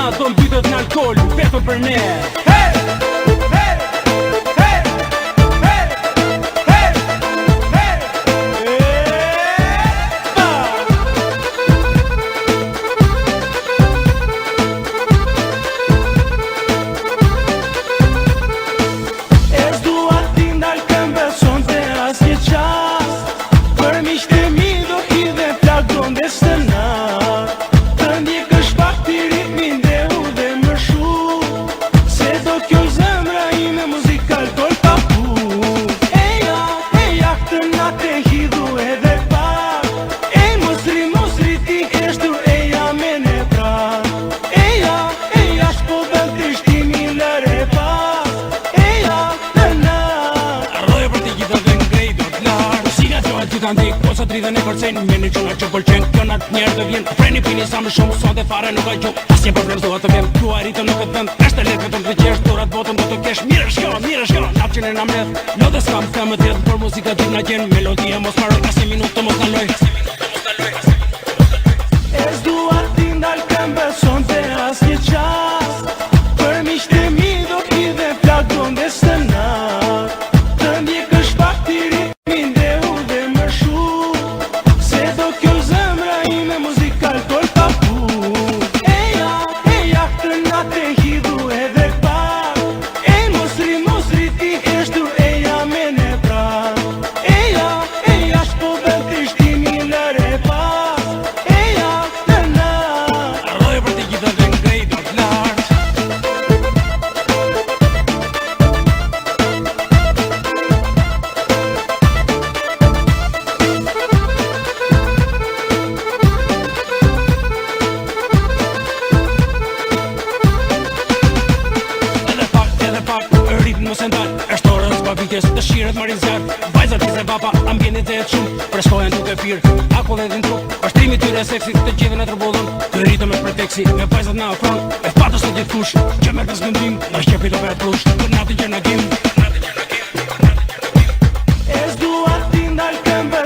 na do mbytet në alkool, vetëm për ne. Kosa 31% meni qona që pëlqen. Kjo natë njerë dhe vjen. Freni pini sa më shumë, sot e fare nuk a gjo. Asnjë problem s'do të vjen. Tu arritëm në këtë vend. Është lehtë vetëm të qesh, durat botën do të kesh. Mirë shko, napçin e na mledh. Lodës kam them të jetë, por muzika gjithë na gjen. Melodia mos marrë, asnjë minutë të mos ndaloj. E s'dua ti ndal këmbë sonte asnjë qas. Për miqtë e mi do t'i dhe flagon dhe së natë. Të ndjekësh pak t'i ritmin dhe u dhe më shumë. Se do kjo zemra ime muzika alkool pa pu. Eja, këtë natë e hidhu edhe pak. Mos riti eshtu eja me ne prak. Eja, shpo vel t'i shtimi lëre pas. Eja, të natë. Arroj për t'i gjitha dhe ngrej do t'lartë. Mos e ndal, është orën s'pa pikes, dëshiret marin zjarë. Vajzat i se vapa, ambjenit e jetë shumë. Preskohen duke pirë, akull edhe në trup. Pashtrimi tyre seksi, të gjithë në tërbodhën. Të rritëm e preteksi, me vajzat na afron. E fatës të gjithë kush, që merë të zgëndim. Na shqepi të vetë plush, për natë që në gjim. E s'dua ti ndal këmbë